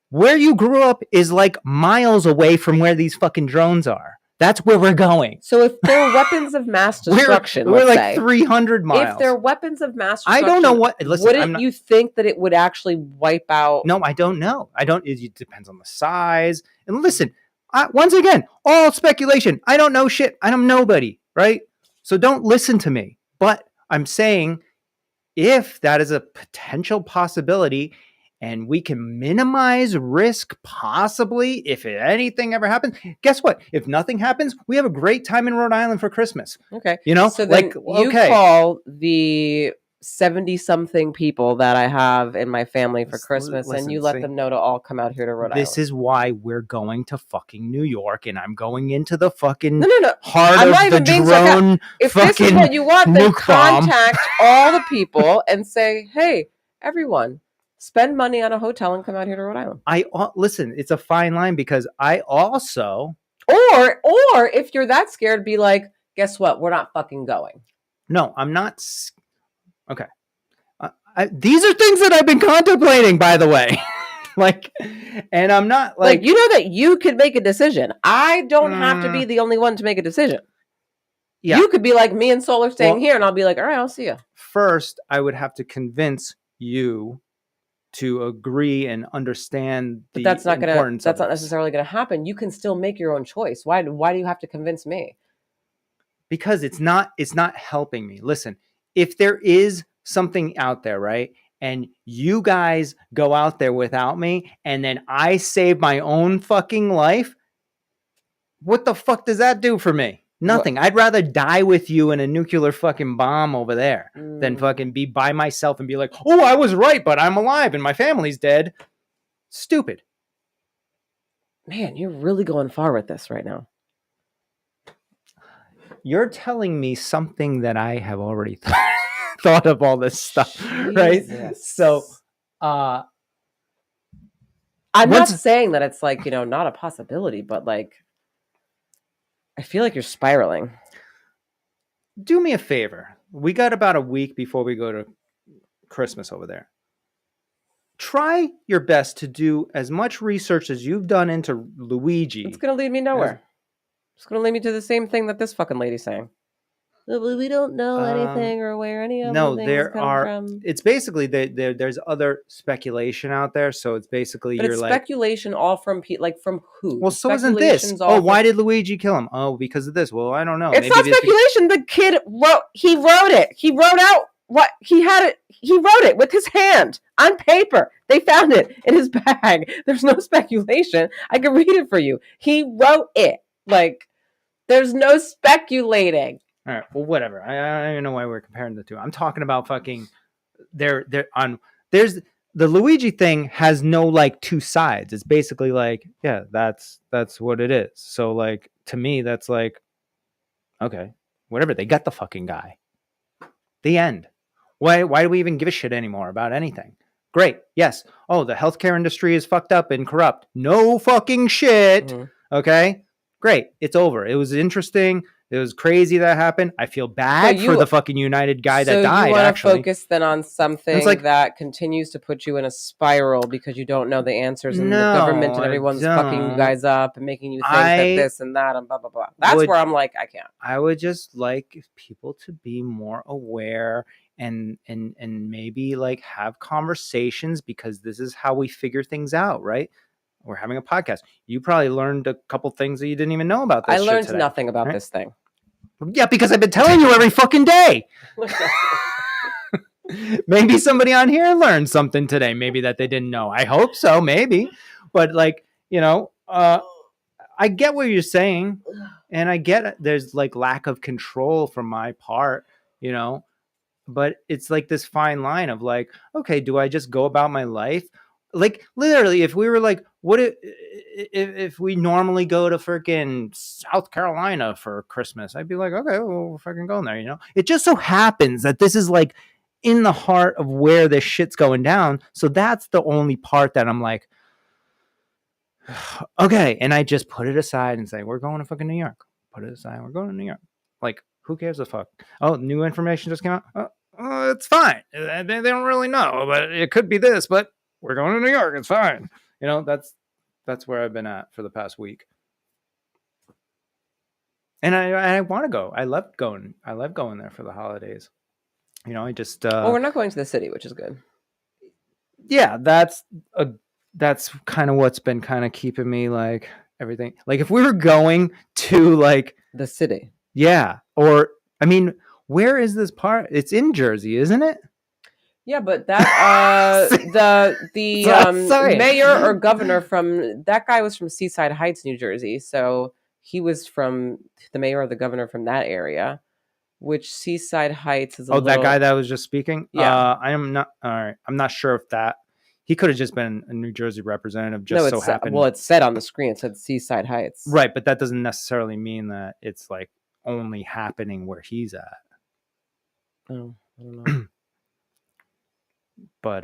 Where you grew up is like miles away from where these fucking drones are. That's where we're going. So if they're weapons of mass destruction, we're like 300 miles. If they're weapons of mass destruction, I don't know what. Listen, wouldn't you think that it would actually wipe out? No, I don't know. It depends on the size. And listen, once again, all speculation. I don't know shit. I'm nobody, right? So don't listen to me. But I'm saying, if that is a potential possibility, and we can minimize risk possibly if anything ever happens. Guess what? If nothing happens, we have a great time in Rhode Island for Christmas. Okay. So then you call the 70-something people that I have in my family for Christmas, and you let them know to all come out here to Rhode Island. This is why we're going to fucking New York, and I'm going into the fucking heart of the drone. If this is what you want, then contact all the people and say, hey, everyone, spend money on a hotel and come out here to Rhode Island. Listen, it's a fine line, because I also... Or if you're that scared, be like, guess what? We're not fucking going. No, I'm not... Okay. These are things that I've been contemplating, by the way. And I'm not like... you know that you could make a decision. I don't have to be the only one to make a decision. Yeah. You could be like, me and Sol are staying here, and I'll be like, all right, I'll see you. First, I would have to convince you to agree and understand the importance of this. That's not necessarily going to happen. You can still make your own choice. Why do you have to convince me? Because it's not helping me. Listen, if there is something out there, right, and you guys go out there without me, and then I save my own fucking life, What the fuck does that do for me? Nothing. What? I'd rather die with you in a nuclear fucking bomb over there than fucking be by myself and be like, oh, I was right, but I'm alive and my family's dead. Stupid. Man, you're really going far with this right now. You're telling me something that I have already thought of all this stuff, Jesus. Right? So, I'm not saying that it's like, not a possibility, but like, I feel like you're spiraling. Do me a favor. We got about a week before we go to Christmas over there. Try your best to do as much research as you've done into Luigi. It's going to lead me nowhere. It's going to lead me to the same thing that this fucking lady's saying. We don't know anything or where any of the things come from. It's basically there's other speculation out there, so it's basically but it's speculation all from from who? Well, so isn't this? Oh, why did Luigi kill him? Oh, because of this. Well, I don't know. It's not speculation. The kid wrote it. He wrote out what he had it. He wrote it with his hand on paper. They found it in his bag. There's no speculation. I can read it for you. He wrote it. There's no speculating. All right, well, whatever. I don't even know why we're comparing the two. I'm talking about fucking. There's the Luigi thing has no two sides. It's basically that's what it is. So to me that's okay, whatever. They got the fucking guy. The end. Why do we even give a shit anymore about anything? Great. Yes. Oh, the healthcare industry is fucked up and corrupt. No fucking shit. Mm-hmm. Okay. Great. It's over. It was interesting. It was crazy that happened. I feel bad for the fucking United guy that died. You want to focus then on something that continues to put you in a spiral because you don't know the answers, and the government and everyone's fucking you guys up and making you think that this and that and blah blah blah. That's where I'm like, I can't. I would just like people to be more aware and maybe have conversations, because this is how we figure things out, right? We're having a podcast. You probably learned a couple things that you didn't even know about this. I learned nothing about this thing. Yeah, because I've been telling you every fucking day. Maybe somebody on here learned something today, maybe that they didn't know. I hope so, maybe. But I get what you're saying, and I get there's lack of control from my part, but it's this fine line of okay, do I just go about my life? Literally, if we were what if we normally go to freaking South Carolina for Christmas, I'd be okay, well, we're fucking going there, It just so happens that this is in the heart of where this shit's going down. So that's the only part that I'm okay. And I just put it aside and say, we're going to fucking New York. Put it aside. We're going to New York. Who cares the fuck? Oh, new information just came out. Oh, it's fine. They don't really know, but it could be this, but we're going to New York. It's fine. That's where I've been at for the past week. And I want to go. I love going there for the holidays. I just well, we're not going to the city, which is good. Yeah, that's kind of what's been kind of keeping me everything. If we were going to the city. Yeah, or I mean, where is this part? It's in Jersey, isn't it? Yeah, but that the mayor or governor from that guy was from Seaside Heights, New Jersey. So he was from the mayor or the governor from that area, which Seaside Heights is. That guy that was just speaking. Yeah, I am not. All right, I'm not sure if that he could have just been a New Jersey representative. Just so happened. Well, it said on the screen. It said Seaside Heights. Right, but that doesn't necessarily mean that it's only happening where he's at. Oh, I don't know. But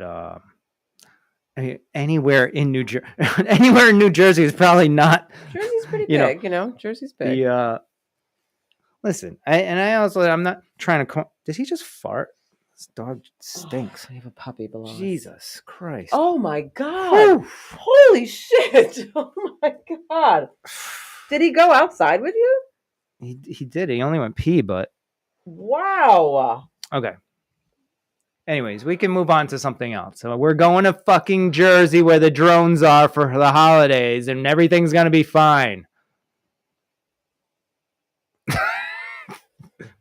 anywhere in New Jersey is probably not. Jersey's pretty big, Jersey's big. Listen, I'm not trying to. Did he just fart? This dog stinks. I have a puppy below. Jesus Christ! Oh my God! Oof. Holy shit! Oh my God! Did he go outside with you? He did. He only went pee, but. Wow. Okay. Anyways, we can move on to something else. So we're going to fucking Jersey where the drones are for the holidays, and everything's going to be fine.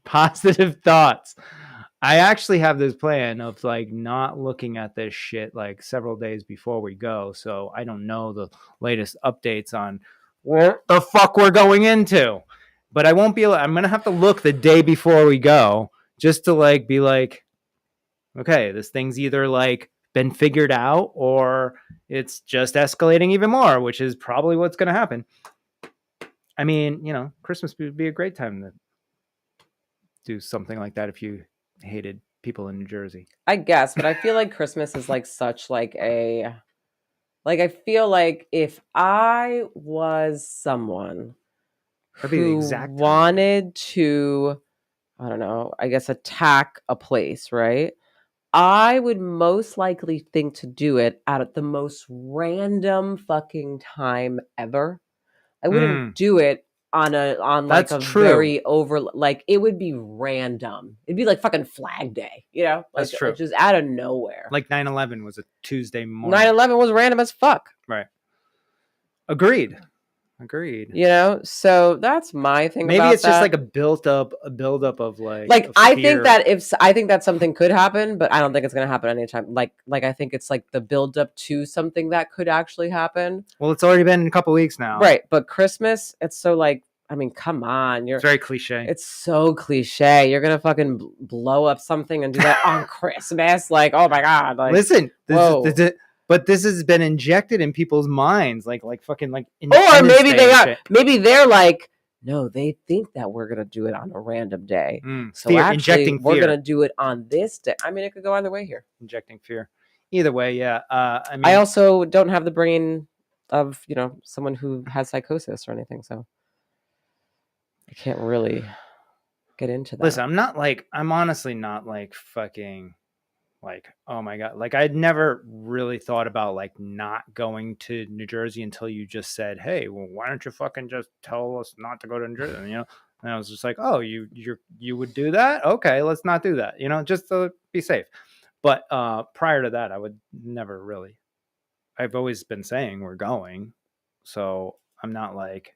Positive thoughts. I actually have this plan of not looking at this shit several days before we go. So I don't know the latest updates on what the fuck we're going into. But I won't be able, I'm going to have to look the day before we go just to like be like, okay, this thing's either like been figured out or it's just escalating even more, which is probably what's going to happen. I mean, you know, Christmas would be a great time to do something like that if you hated people in New Jersey. I guess, but I feel like Christmas is like such like a, like I feel like if I was someone who wanted to, I don't know, I guess attack a place, right? I would most likely think to do it at the most random fucking time ever. I wouldn't do it on like a very over, like it would be random. It'd be like fucking Flag Day, you know? Like, that's true. Just out of nowhere. Like 9/11 was a Tuesday morning. 9/11 was random as fuck. Right. Agreed. You know, so that's my thing. Maybe it's just like a build up of like I think that something could happen, but I don't think it's gonna happen anytime. Like I think it's like the build up to something that could actually happen. Well, it's already been a couple weeks now, right? But Christmas, it's so like, I mean, come on, it's very cliche. It's so cliche. You're gonna fucking blow up something and do that on Christmas? Like, oh my god! Like, listen, but this has been injected in people's minds, like fucking like. Or maybe they're like, no, they think that we're gonna do it on a random day. So fear, actually, we're gonna do it on this day. I mean, it could go either way here. Injecting fear. Either way, yeah. I mean, I also don't have the brain of, you know, someone who has psychosis or anything, so I can't really get into that. Listen, I'm honestly not like fucking. Like, oh my god, like I'd never really thought about like not going to New Jersey until you just said, hey, well, why don't you fucking just tell us not to go to New Jersey, you know? And I was just like, oh, you would do that? Okay, let's not do that, you know, just to be safe. But prior to that, I would never really. I've always been saying we're going, so I'm not like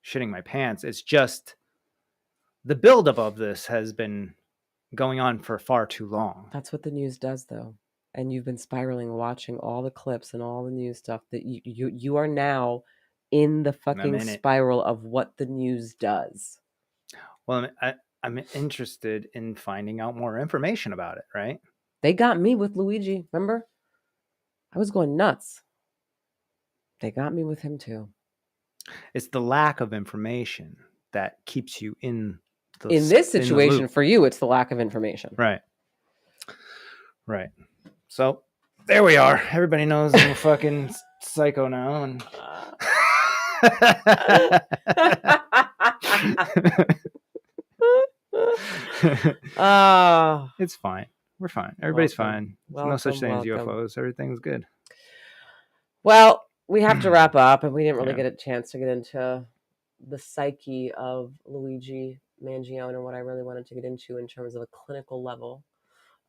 shitting my pants. It's just the buildup of this has been going on for far too long. That's what the news does, though. And you've been spiraling, watching all the clips and all the news stuff that you are now in the fucking spiral of what the news does. Well, I'm interested in finding out more information about it, right? They got me with Luigi, remember? I was going nuts. They got me with him too. It's the lack of information that keeps you in this situation. For you, it's the lack of information. Right. So there we are. Everybody knows I'm a fucking psycho now, and it's fine. We're fine. Everybody's fine. There's no such thing as UFOs. Everything's good. Well, we have to wrap up, and we didn't really get a chance to get into the psyche of Luigi Mangione and what I really wanted to get into in terms of a clinical level.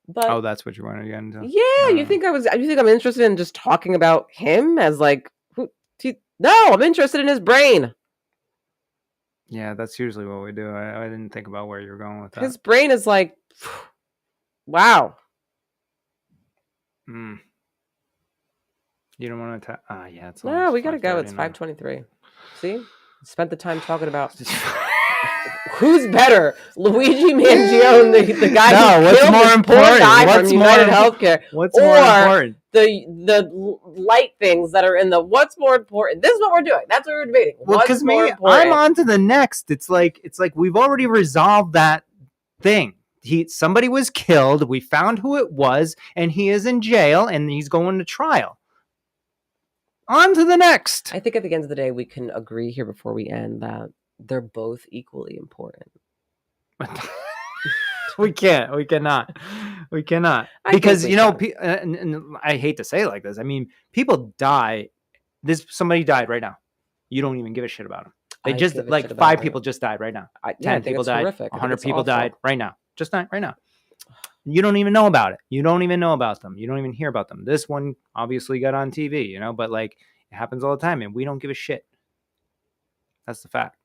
But that's what you wanted to get into? Yeah, you think I'm interested in just talking about him as like no, I'm interested in his brain. Yeah, that's usually what we do. I didn't think about where you were going with that. His brain is like, wow. You don't want to yeah, it's no, we gotta go. It's 5:23. See? Spent the time talking about who's better, Luigi Mangione, the guy who killed this poor guy from United Healthcare, what's more important? The light things that are in the what's more important. This is what we're doing. That's what we're debating. Well, because I'm on to the next. It's like we've already resolved that thing. Somebody was killed. We found who it was, and he is in jail, and he's going to trial. On to the next. I think at the end of the day, we can agree here before we end that they're both equally important. We cannot. Because, you know, and I hate to say it like this. I mean, people die. Somebody died right now. You don't even give a shit about them. They just, like, 5 people just died right now. 10 people died. Horrific. 100 people died right now. Just not right now. You don't even know about it. You don't even know about them. You don't even hear about them. This one obviously got on TV, you know, but like it happens all the time and we don't give a shit. That's the fact.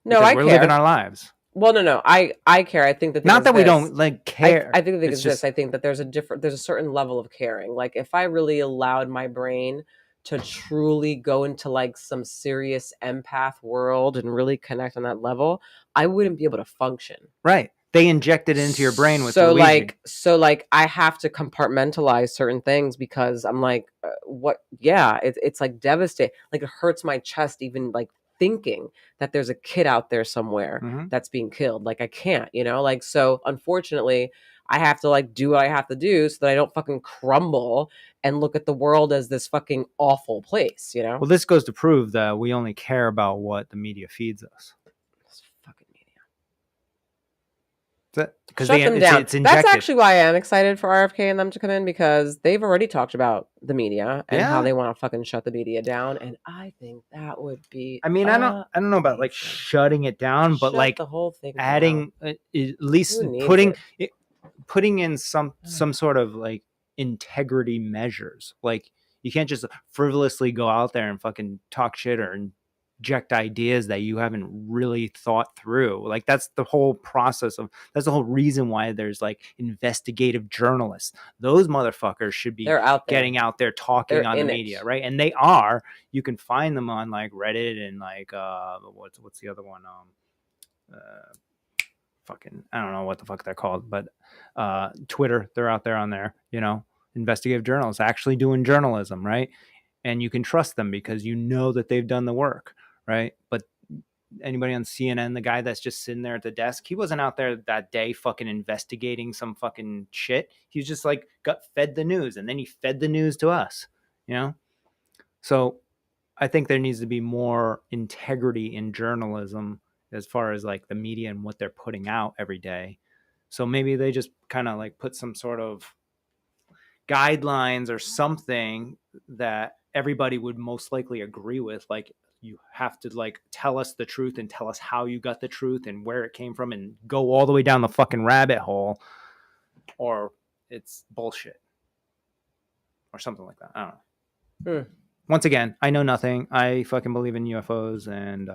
No, we're living our lives. Well, no. I care. I think that not that we don't like care. I think the thing is this. I think that there's a certain level of caring. Like if I really allowed my brain to truly go into like some serious empath world and really connect on that level, I wouldn't be able to function. Right. They inject it into your brain with the lesion. So I have to compartmentalize certain things because I'm like, what? Yeah, it's like devastating. Like it hurts my chest even like thinking that there's a kid out there somewhere that's being killed. Like I can't, like, so unfortunately I have to like do what I have to do so that I don't fucking crumble and look at the world as this fucking awful place, Well, this goes to prove that we only care about what the media feeds us. Shut them down. That's actually why I am excited for RFK and them to come in, because they've already talked about the media and how they want to fucking shut the media down, and I think that would be. I mean, I don't know about like shutting it down, but like the whole thing adding at least putting in some sort of like integrity measures. Like you can't just frivolously go out there and fucking talk shit or inject ideas that you haven't really thought through. Like that's the whole process of, that's the whole reason why there's like investigative journalists. Those motherfuckers should be getting out there talking on the media, right? And they are. You can find them on like Reddit and like what's the other one? Fucking I don't know what the fuck they're called, but Twitter, they're out there on there, investigative journalists actually doing journalism, right? And you can trust them because you know that they've done the work, right? But anybody on CNN, the guy that's just sitting there at the desk, he wasn't out there that day fucking investigating some fucking shit. He was just like got fed the news, and then he fed the news to us, So I think there needs to be more integrity in journalism as far as like the media and what they're putting out every day. So maybe they just kind of like put some sort of guidelines or something that everybody would most likely agree with. Like you have to like tell us the truth and tell us how you got the truth and where it came from and go all the way down the fucking rabbit hole, or it's bullshit or something like that. I don't know. Once again, I know nothing. I fucking believe in UFOs and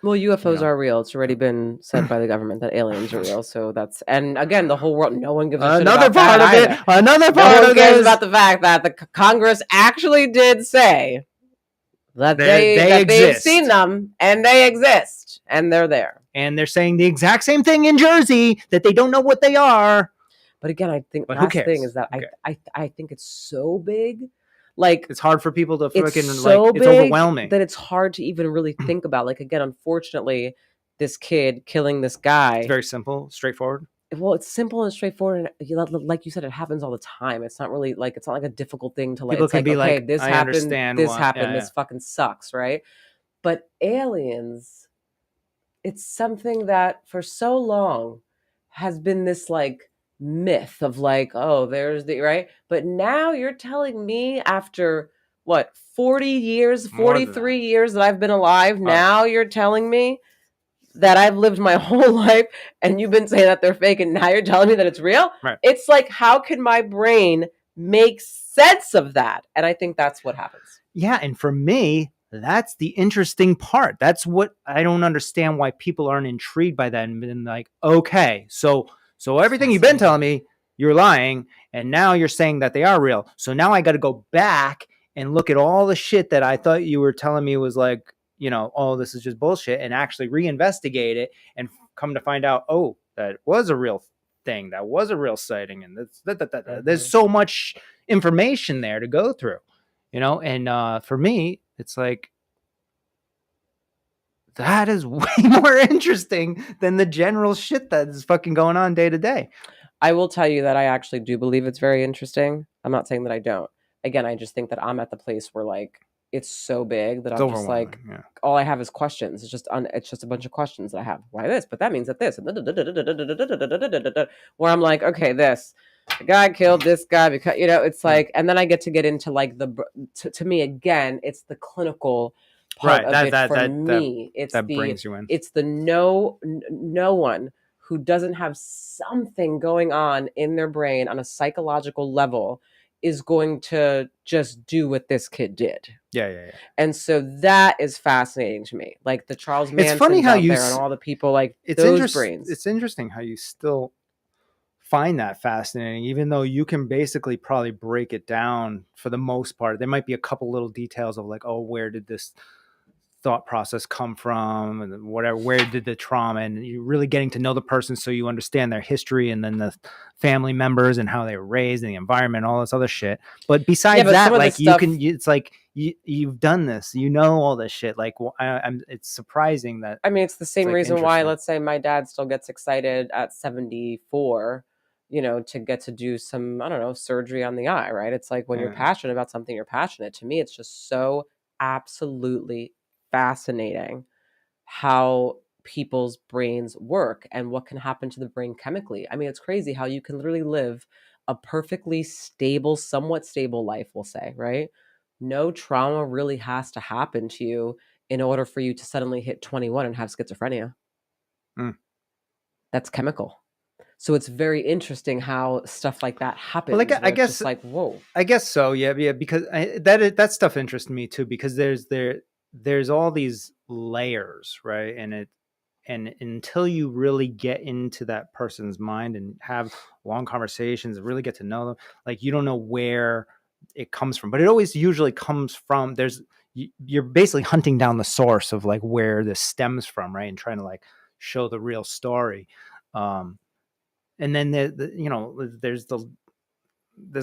well, UFOs are real. It's already been said by the government that aliens are real. So that's, and again, the whole world, no one gives a shit about that either. Another part of it cares about the fact that the Congress actually did say that they've seen them and they exist and they're there. And they're saying the exact same thing in Jersey, that they don't know what they are. But again, I think the last thing is that I think it's so big. Like it's hard for people to fucking so it's overwhelming that it's hard to even really think about. Like again, unfortunately, this kid killing this guy. It's very simple, straightforward. Well, it's simple and straightforward, and like you said, it happens all the time. It's not really like, it's not like a difficult thing to like. People can be like, this happened, this fucking sucks, right? But aliens, it's something that for so long has been this like myth of like, oh, there's the right. But now you're telling me after what, 40 years, 43 years that I've been alive, now you're telling me that I've lived my whole life and you've been saying that they're fake and now you're telling me that it's real? Right. It's like, how can my brain make sense of that? And I think that's what happens. Yeah, and for me, that's the interesting part. That's what I don't understand, why people aren't intrigued by that and been like, okay, so everything you've been telling me, you're lying, and now you're saying that they are real. So now I got to go back and look at all the shit that I thought you were telling me was like, oh, this is just bullshit, and actually reinvestigate it and come to find out, oh, that was a real thing. That was a real sighting. And there's so much information there to go through, and for me, it's like, that is way more interesting than the general shit that is fucking going on day to day. I will tell you that I actually do believe it's very interesting. I'm not saying that I don't. Again, I just think that I'm at the place where like, it's so big that I'm just like, all I have is questions. It's just a bunch of questions that I have. Why this? But that means that this. Where I'm like, okay, the guy killed this guy because, it's like, and then I get into like to me, again, it's the clinical part of it for me. It's brings you in. It's the no one who doesn't have something going on in their brain on a psychological level is going to just do what this kid did. Yeah. And so that is fascinating to me. Like the Charles Mansons out there and all the people like those brains. It's interesting how you still find that fascinating, even though you can basically probably break it down for the most part. There might be a couple little details of like, oh, where did this thought process come from, and whatever, where did the trauma, and you're really getting to know the person so you understand their history and then the family members and how they were raised and the environment, all this other shit. But besides that, like you can, it's like you've done this, you know, all this shit. Like it's surprising that. I mean, it's the same reason why, let's say, my dad still gets excited at 74, you know, to get to do some, I don't know, surgery on the eye, right? It's like when you're passionate about something, you're passionate. To me, it's just so absolutely fascinating how people's brains work and what can happen to the brain chemically. I mean, it's crazy how you can literally live a perfectly stable, somewhat stable life, we'll say, right? No trauma really has to happen to you in order for you to suddenly hit 21 and have schizophrenia. That's chemical. So it's very interesting how stuff like that happens. Well, like, I guess, it's like, whoa. I guess so. Yeah. Because that stuff interests me too, because there's all these layers, right? And until you really get into that person's mind and have long conversations and really get to know them, like, you don't know where it comes from, but it always usually comes from, you're basically hunting down the source of like where this stems from, right? And trying to like show the real story. And then there's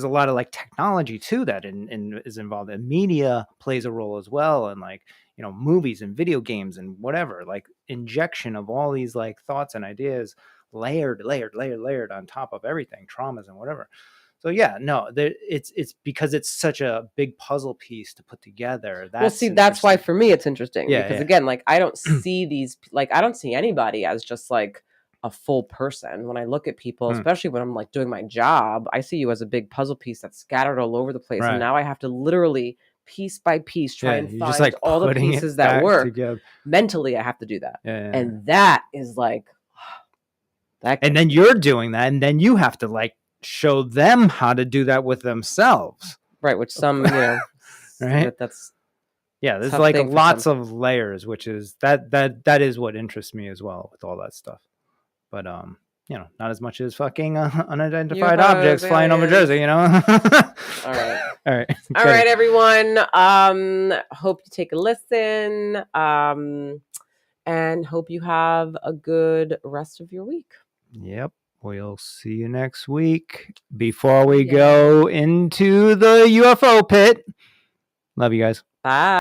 a lot of like technology too that is involved, and media plays a role as well, and like, you know, movies and video games and whatever, like injection of all these like thoughts and ideas layered on top of everything, traumas and whatever. So yeah, no, it's because it's such a big puzzle piece to put together. That's why for me it's interesting, because again, like, I don't see these, like, I don't see anybody as just like a full person. When I look at people, especially when I'm like doing my job, I see you as a big puzzle piece that's scattered all over the place. Right. And now I have to literally piece by piece try and find like all the pieces that work together. Mentally, I have to do that. And that is like and then you're doing that, and then you have to like show them how to do that with themselves. Right, which some, you know, right? There's like lots of layers, which is that is what interests me as well with all that stuff. But you know, not as much as fucking unidentified objects flying over Jersey, you know. All right, everyone. Hope you take a listen. And hope you have a good rest of your week. Yep. We'll see you next week. Before we go into the UFO pit. Love you guys. Bye.